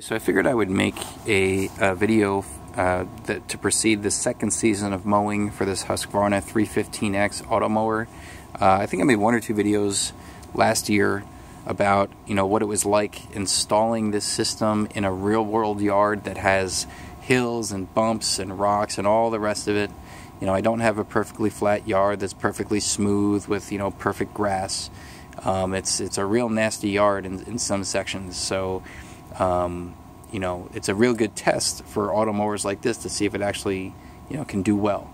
So I figured I would make a video to precede the second season of mowing for this Husqvarna 315X auto mower. I think I made one or two videos last year about what it was like installing this system in a real-world yard that has hills and bumps and rocks and all the rest of it. I don't have a perfectly flat yard that's perfectly smooth with perfect grass. It's a real nasty yard in some sections. So it's a real good test for auto mowers like this to see if it actually, can do well.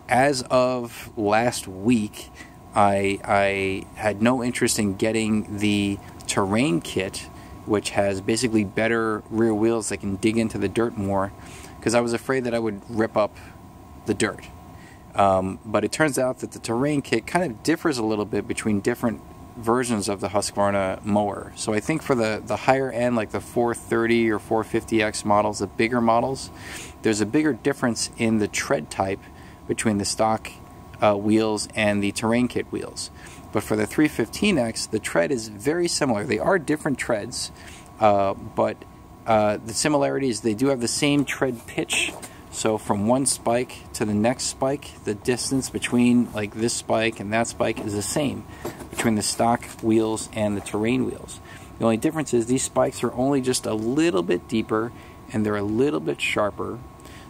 As of last week, I had no interest in getting the terrain kit, which has basically better rear wheels that can dig into the dirt more, because I was afraid that I would rip up the dirt. But it turns out that the terrain kit kind of differs a little bit between different versions of the Husqvarna mower. So I think for the higher end, like the 430 or 450X models, the bigger models, there's a bigger difference in the tread type between the stock wheels and the terrain kit wheels. But for the 315X, the tread is very similar. They are different treads, but the similarity is they do have the same tread pitch. So from one spike to the next spike, the distance between like this spike and that spike is the same between the stock wheels and the terrain wheels. The only difference is these spikes are only just a little bit deeper and they're a little bit sharper.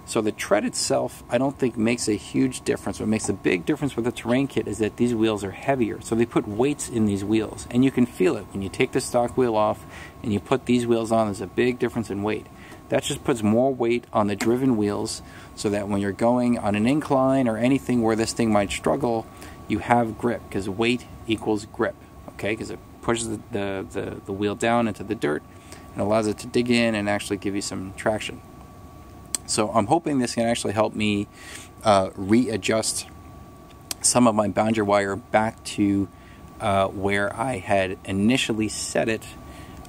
So the tread itself, I don't think makes a huge difference. What makes a big difference with the terrain kit is that these wheels are heavier. So they put weights in these wheels, and you can feel it when you take the stock wheel off and you put these wheels on. There's a big difference in weight. That just puts more weight on the driven wheels, so that when you're going on an incline or anything where this thing might struggle, you have grip, because weight equals grip, okay? Because it pushes the wheel down into the dirt and allows it to dig in and actually give you some traction. So I'm hoping this can actually help me readjust some of my boundary wire back to where I had initially set it,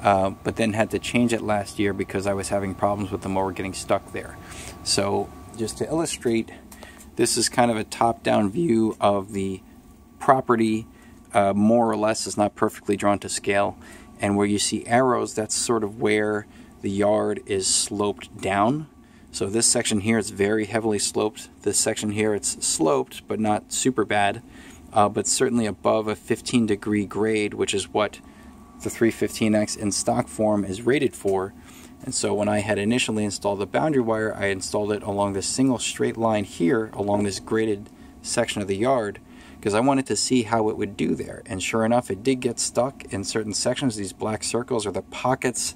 but then had to change it last year because I was having problems with the mower getting stuck there. So just to illustrate, this is kind of a top-down view of the property, more or less. It's not perfectly drawn to scale. And where you see arrows, that's sort of where the yard is sloped down. So this section here is very heavily sloped. This section here, it's sloped, but not super bad, but certainly above a 15-degree grade, which is what the 315X in stock form is rated for. And so when I had initially installed the boundary wire, I installed it along this single straight line here, along this graded section of the yard, because I wanted to see how it would do there. And sure enough, it did get stuck in certain sections. These black circles are the pockets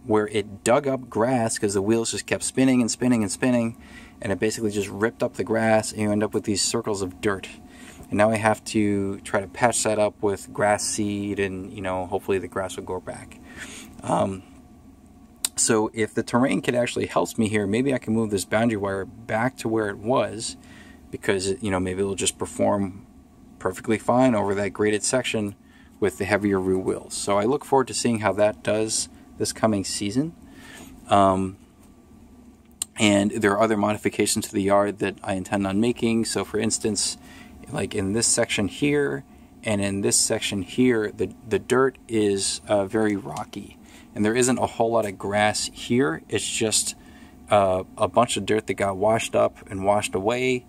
where it dug up grass, because the wheels just kept spinning and spinning and spinning, and it basically just ripped up the grass, and you end up with these circles of dirt. And now I have to try to patch that up with grass seed, and hopefully the grass will grow back. So if the terrain kit actually helps me here, maybe I can move this boundary wire back to where it was, because maybe it'll just perform perfectly fine over that graded section with the heavier rear wheels. So I look forward to seeing how that does this coming season. And there are other modifications to the yard that I intend on making. So for instance, like in this section here and in this section here, the dirt is very rocky, and there isn't a whole lot of grass here. It's just a bunch of dirt that got washed up and washed away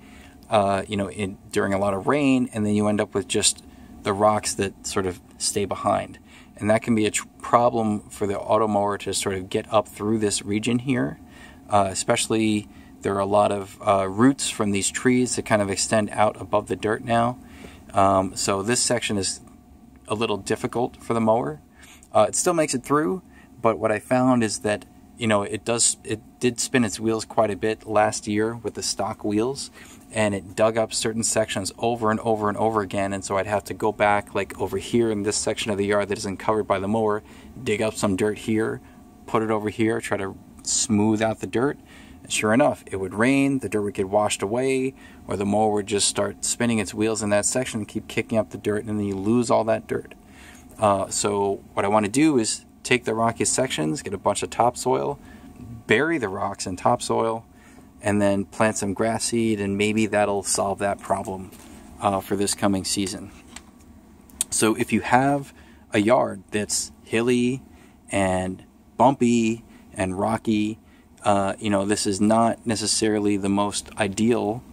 during a lot of rain, and then you end up with just the rocks that sort of stay behind. And that can be a problem for the auto mower to sort of get up through this region here. Especially, there are a lot of roots from these trees that kind of extend out above the dirt now. So this section is a little difficult for the mower. It still makes it through, but what I found is that it did spin its wheels quite a bit last year with the stock wheels, and it dug up certain sections over and over and over again. And so I'd have to go back, like over here in this section of the yard that isn't covered by the mower, dig up some dirt here, put it over here, try to smooth out the dirt. And sure enough, it would rain, the dirt would get washed away, or the mower would just start spinning its wheels in that section and keep kicking up the dirt, and then you lose all that dirt. So what I want to do is take the rockiest sections, get a bunch of topsoil, bury the rocks in topsoil, and then plant some grass seed, and maybe that'll solve that problem for this coming season. So if you have a yard that's hilly and bumpy and rocky. You know, this is not necessarily the most ideal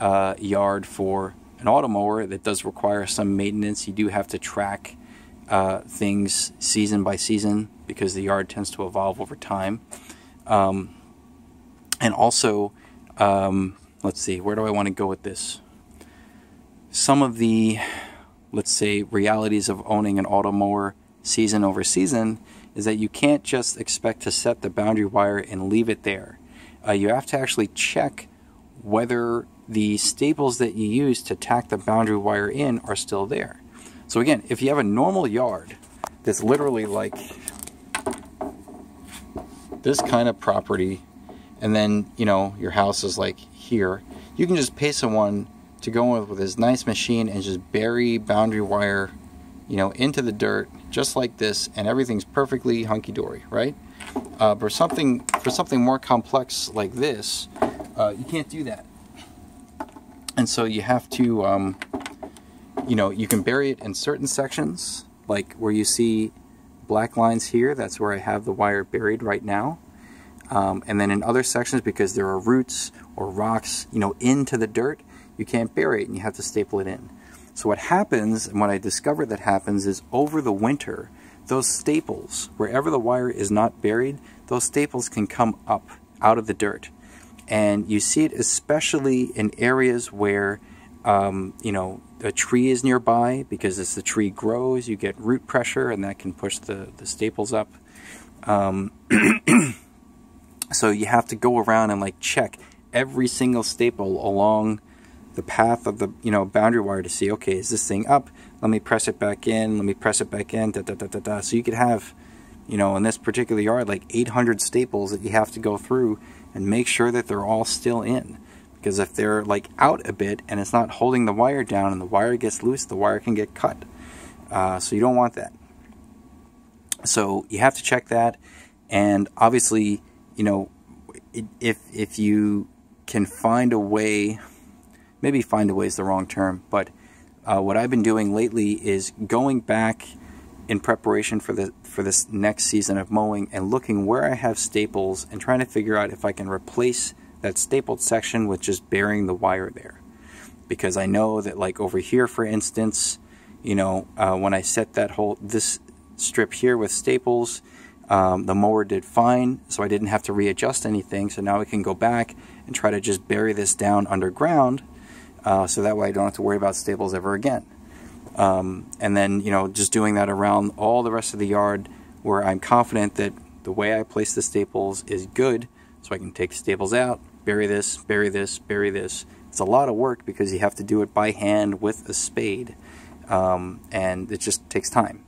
yard for an automower. That does require some maintenance. You do have to track things season by season because the yard tends to evolve over time. And also, let's see, where do I want to go with this? Some of the, let's say, realities of owning an automower season over season is that you can't just expect to set the boundary wire and leave it there. You have to actually check whether the staples that you use to tack the boundary wire in are still there. So again, if you have a normal yard that's literally like this kind of property, and then, you know, your house is like here, you can just pay someone to go with this nice machine and just bury boundary wire, you know, into the dirt just like this, and everything's perfectly hunky-dory, right? For something more complex like this, you can't do that. And so you have to, you know, you can bury it in certain sections, like where you see black lines here. That's where I have the wire buried right now. And then in other sections, because there are roots or rocks, you know, into the dirt, you can't bury it and you have to staple it in. So what happens, and what I discovered that happens, is over the winter, those staples, wherever the wire is not buried, those staples can come up out of the dirt. And you see it especially in areas where, you know, a tree is nearby, because as the tree grows, you get root pressure, and that can push the staples up. So you have to go around and like check every single staple along the path of the, you know, boundary wire to see, okay, is this thing up? Let me press it back in. Let me press it back in. Da, da, da, da, da. So you could have, you know, in this particular yard, like 800 staples that you have to go through and make sure that they're all still in. Because if they're like out a bit and it's not holding the wire down and the wire gets loose, the wire can get cut. So you don't want that. So you have to check that. And obviously, you know, if you can find a way, maybe find a way is the wrong term, but what I've been doing lately is going back in preparation for this next season of mowing and looking where I have staples and trying to figure out if I can replace that stapled section with just burying the wire there. Because I know that, like over here, for instance, you know, when I set this strip here with staples, the mower did fine, so I didn't have to readjust anything. So now we can go back and try to just bury this down underground, so that way I don't have to worry about staples ever again. And then, you know, just doing that around all the rest of the yard where I'm confident that the way I place the staples is good, so I can take staples out, bury this, bury this, bury this. It's a lot of work because you have to do it by hand with a spade, and it just takes time.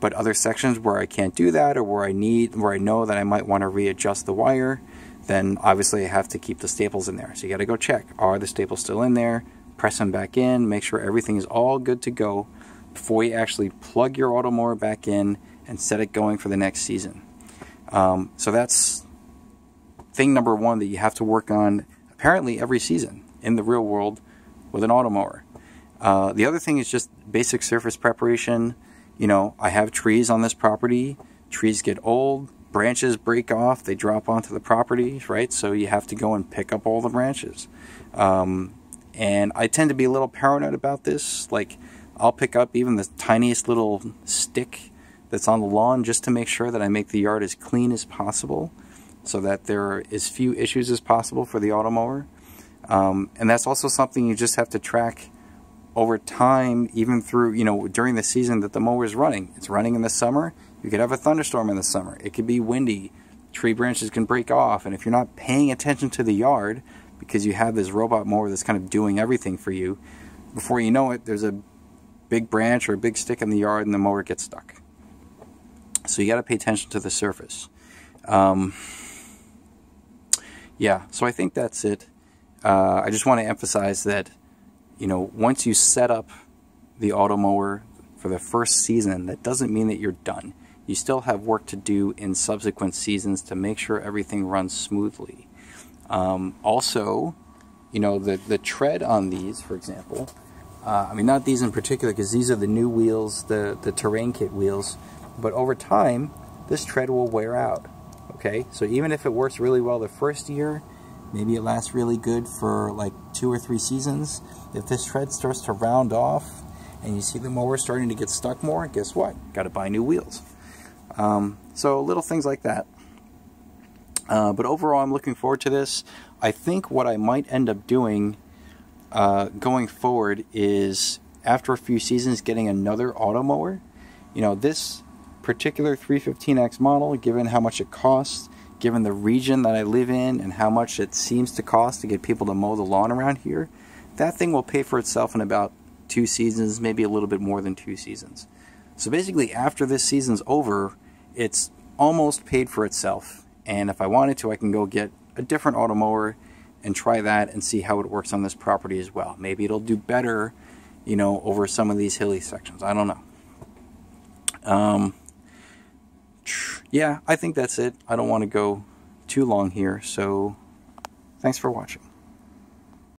But other sections where I can't do that, or where I know that I might want to readjust the wire, then obviously I have to keep the staples in there. So you got to go check, are the staples still in there? Press them back in, make sure everything is all good to go before you actually plug your automower back in and set it going for the next season. So that's thing number one that you have to work on apparently every season in the real world with an automower. The other thing is just basic surface preparation. You know, I have trees on this property. Trees get old, branches break off, they drop onto the property, right? So you have to go and pick up all the branches. And I tend to be a little paranoid about this. Like, I'll pick up even the tiniest little stick that's on the lawn just to make sure that I make the yard as clean as possible, so that there are as few issues as possible for the automower. And that's also something you just have to track over time, even through, you know, during the season that the mower is running. It's running in the summer. You could have a thunderstorm in the summer. It could be windy. Tree branches can break off. And if you're not paying attention to the yard because you have this robot mower that's kind of doing everything for you, before you know it, there's a big branch or a big stick in the yard and the mower gets stuck. So you got to pay attention to the surface. Yeah, so I think that's it. I just want to emphasize that, you know, once you set up the automower for the first season, that doesn't mean that you're done. You still have work to do in subsequent seasons to make sure everything runs smoothly. Also, you know, the tread on these, for example, I mean, not these in particular, because these are the new wheels, the terrain kit wheels, but over time, this tread will wear out. Okay, so even if it works really well the first year, maybe it lasts really good for like 2 or 3 seasons. If this tread starts to round off and you see the mower starting to get stuck more, guess what? Got to buy new wheels. So little things like that. But overall, I'm looking forward to this. I think what I might end up doing going forward is, after a few seasons, getting another auto mower. You know, this particular 315X model, given how much it costs, given the region that I live in and how much it seems to cost to get people to mow the lawn around here, that thing will pay for itself in about 2 seasons, maybe a little bit more than 2 seasons. So basically, after this season's over, it's almost paid for itself. And if I wanted to, I can go get a different auto mower and try that and see how it works on this property as well. Maybe it'll do better, you know, over some of these hilly sections. I don't know. Yeah, I think that's it. I don't want to go too long here, so thanks for watching.